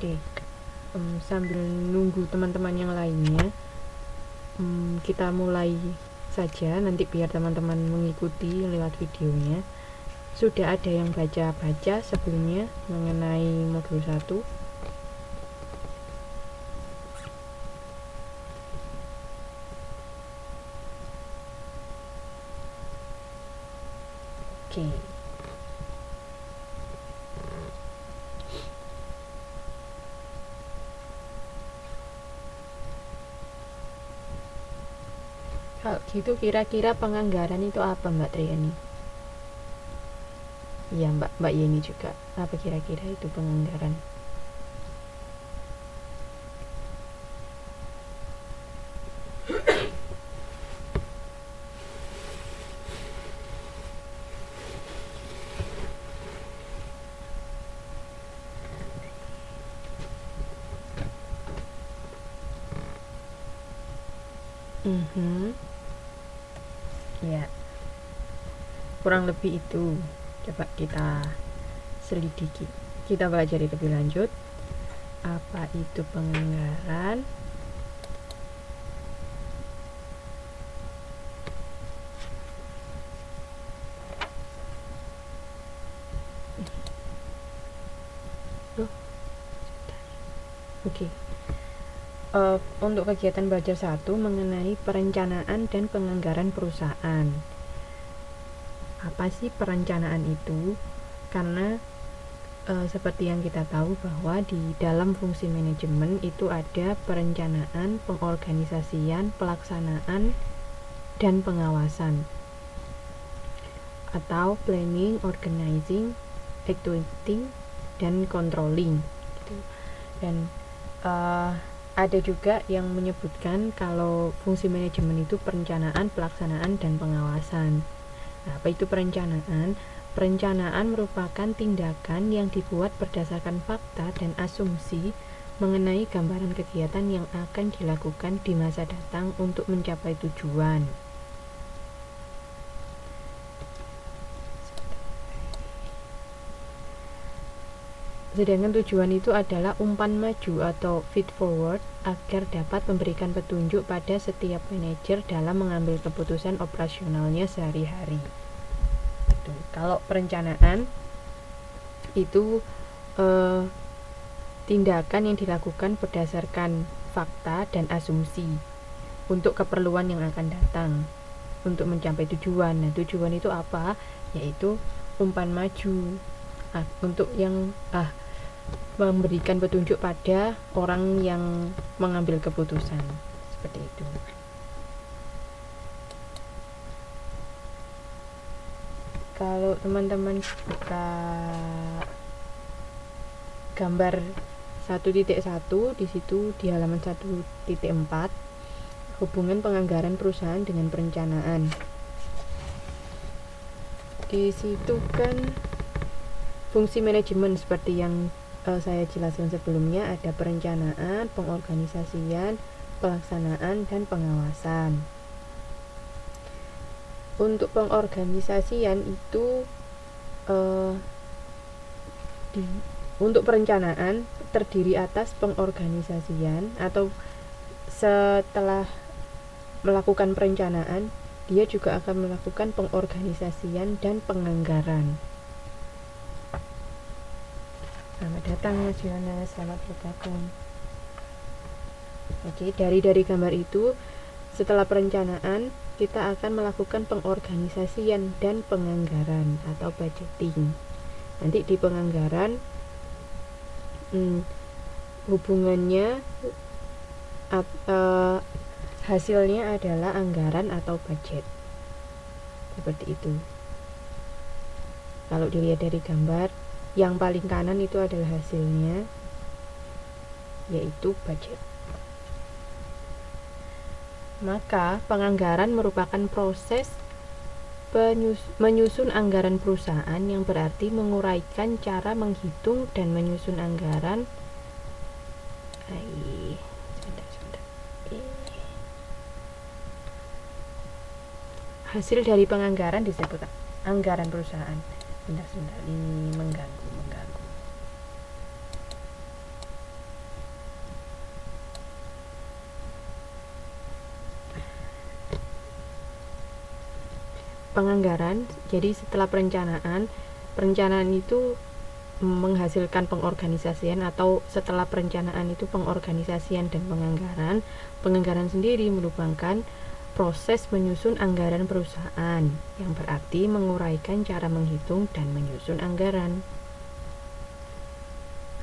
Oke, sambil nunggu teman-teman yang lainnya, kita mulai saja nanti biar teman-teman mengikuti lewat videonya. Sudah ada yang baca-baca sebelumnya mengenai modul 1? Oke. Kalau gitu kira-kira penganggaran itu apa Mbak Triani? Iya Mbak Yeni juga. Apa kira-kira itu penganggaran? Ya, kurang lebih itu. Coba kita selidiki, kita pelajari lebih lanjut apa itu penganggaran. Oke. Untuk kegiatan belajar 1 mengenai perencanaan dan penganggaran perusahaan. Apa sih perencanaan itu? Karena seperti yang kita tahu bahwa di dalam fungsi manajemen itu ada perencanaan, pengorganisasian, pelaksanaan, dan pengawasan, atau planning, organizing, executing, dan controlling gitu. Dan ada juga yang menyebutkan kalau fungsi manajemen itu perencanaan, pelaksanaan, dan pengawasan. Nah, apa itu perencanaan? Perencanaan merupakan tindakan yang dibuat berdasarkan fakta dan asumsi mengenai gambaran kegiatan yang akan dilakukan di masa datang untuk mencapai tujuan. Sedangkan tujuan itu adalah umpan maju atau feed forward agar dapat memberikan petunjuk pada setiap manajer dalam mengambil keputusan operasionalnya sehari-hari. Kalau perencanaan itu tindakan yang dilakukan berdasarkan fakta dan asumsi untuk keperluan yang akan datang untuk mencapai tujuan. Nah, tujuan itu apa? Yaitu umpan maju untuk yang memberikan petunjuk pada orang yang mengambil keputusan, seperti itu. Kalau teman-teman buka gambar 1.1 di situ di halaman 1.4, hubungan penganggaran perusahaan dengan perencanaan. Di situ kan fungsi manajemen seperti yang saya jelaskan sebelumnya, ada perencanaan, pengorganisasian, pelaksanaan, dan pengawasan. Untuk pengorganisasian itu untuk perencanaan terdiri atas pengorganisasian, atau setelah melakukan perencanaan dia juga akan melakukan pengorganisasian dan penganggaran. Selamat datang Mas Yohanes, selamat bergabung. Oke, dari gambar itu, setelah perencanaan kita akan melakukan pengorganisasian dan penganggaran atau budgeting. Nanti di penganggaran hubungannya hasilnya adalah anggaran atau budget, seperti itu. Kalau dilihat dari gambar, yang paling kanan itu adalah hasilnya, yaitu budget. Maka penganggaran merupakan proses menyusun anggaran perusahaan, yang berarti menguraikan cara menghitung dan menyusun anggaran. Hasil dari penganggaran disebut anggaran perusahaan. Sebentar, ini mengganggu. penganggaran. Jadi setelah perencanaan itu menghasilkan pengorganisasian, atau setelah perencanaan itu pengorganisasian dan penganggaran. Penganggaran sendiri merupakan proses menyusun anggaran perusahaan, yang berarti menguraikan cara menghitung dan menyusun anggaran.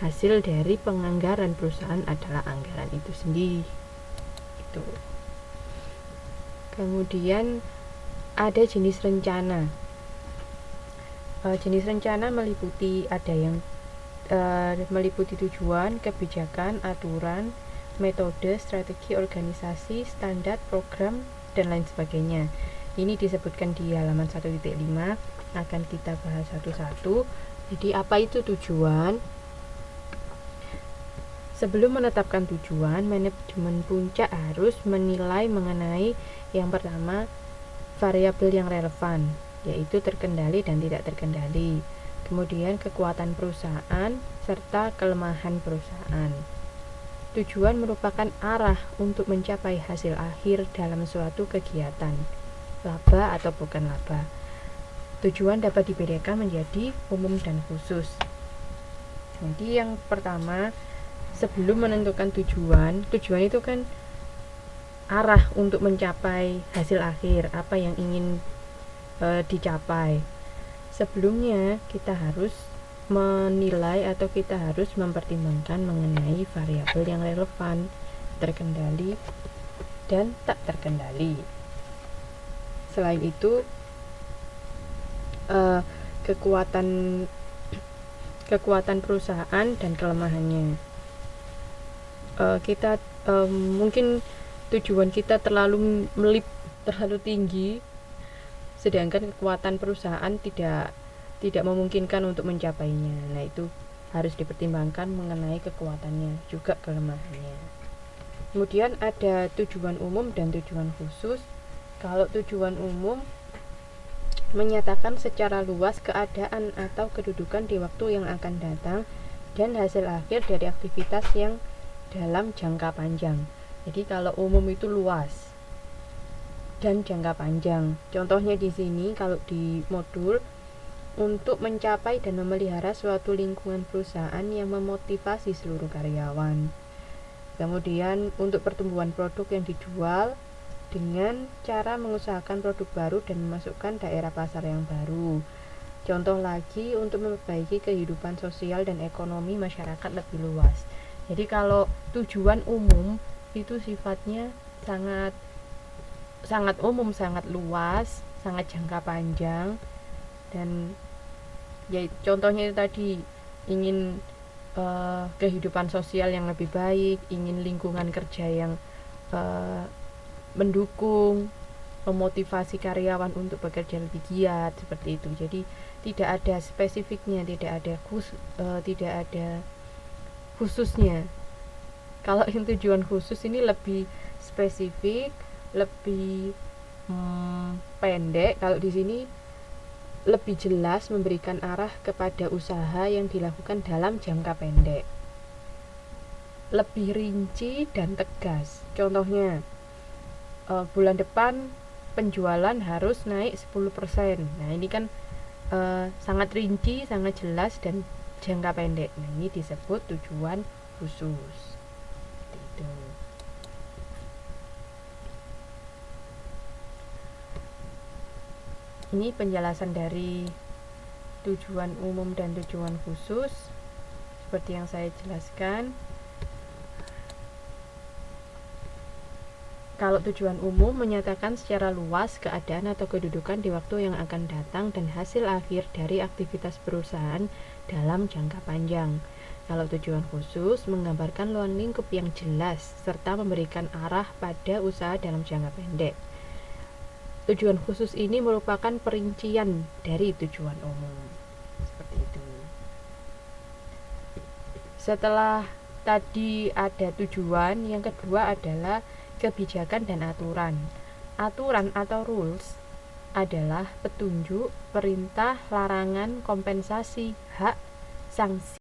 Hasil dari penganggaran perusahaan adalah anggaran itu sendiri. Itu. Kemudian ada jenis rencana. Jenis rencana meliputi meliputi tujuan, kebijakan, aturan, metode, strategi, organisasi, standar, program, dan lain sebagainya. Ini disebutkan di halaman 1.5, akan kita bahas satu-satu. Jadi apa itu tujuan? Sebelum menetapkan tujuan, manajemen puncak harus menilai mengenai yang pertama, variabel yang relevan, yaitu terkendali dan tidak terkendali. Kemudian kekuatan perusahaan serta kelemahan perusahaan. Tujuan merupakan arah untuk mencapai hasil akhir dalam suatu kegiatan, laba atau bukan laba. Tujuan dapat dibedakan menjadi umum dan khusus. Jadi yang pertama, sebelum menentukan tujuan itu kan arah untuk mencapai hasil akhir, apa yang ingin dicapai. Sebelumnya kita harus menilai atau kita harus mempertimbangkan mengenai variabel yang relevan, terkendali dan tak terkendali. Selain itu, kekuatan perusahaan dan kelemahannya. Kita mungkin tujuan kita terlalu tinggi, sedangkan kekuatan perusahaan tidak memungkinkan untuk mencapainya. Nah, itu harus dipertimbangkan mengenai kekuatannya, juga kelemahannya. Kemudian ada tujuan umum dan tujuan khusus. Kalau tujuan umum menyatakan secara luas keadaan atau kedudukan di waktu yang akan datang dan hasil akhir dari aktivitas yang dalam jangka panjang. Jadi kalau umum itu luas dan jangka panjang. Contohnya di sini kalau di modul, untuk mencapai dan memelihara suatu lingkungan perusahaan yang memotivasi seluruh karyawan. Kemudian untuk pertumbuhan produk yang dijual dengan cara mengusahakan produk baru dan memasukkan daerah pasar yang baru. Contoh lagi, untuk memperbaiki kehidupan sosial dan ekonomi masyarakat lebih luas. Jadi kalau tujuan umum itu sifatnya sangat umum, sangat luas, sangat jangka panjang, dan ya contohnya itu tadi, ingin kehidupan sosial yang lebih baik, ingin lingkungan kerja yang mendukung, memotivasi karyawan untuk bekerja lebih giat, seperti itu. Jadi tidak ada spesifiknya, tidak ada khususnya. Kalau yang tujuan khusus ini lebih spesifik, lebih pendek. Kalau di sini lebih jelas memberikan arah kepada usaha yang dilakukan dalam jangka pendek, lebih rinci dan tegas. Contohnya, bulan depan penjualan harus naik 10%. Nah, ini kan sangat rinci, sangat jelas, dan jangka pendek. Nah, ini disebut tujuan khusus. Itu. Ini penjelasan dari tujuan umum dan tujuan khusus seperti yang saya jelaskan. Kalau tujuan umum menyatakan secara luas keadaan atau kedudukan di waktu yang akan datang dan hasil akhir dari aktivitas perusahaan dalam jangka panjang. Kalau tujuan khusus menggambarkan ruang lingkup yang jelas serta memberikan arah pada usaha dalam jangka pendek. Tujuan khusus ini merupakan perincian dari tujuan umum. Seperti itu. Setelah tadi ada tujuan, yang kedua adalah kebijakan dan aturan. Aturan atau rules adalah petunjuk, perintah, larangan, kompensasi, hak, sanksi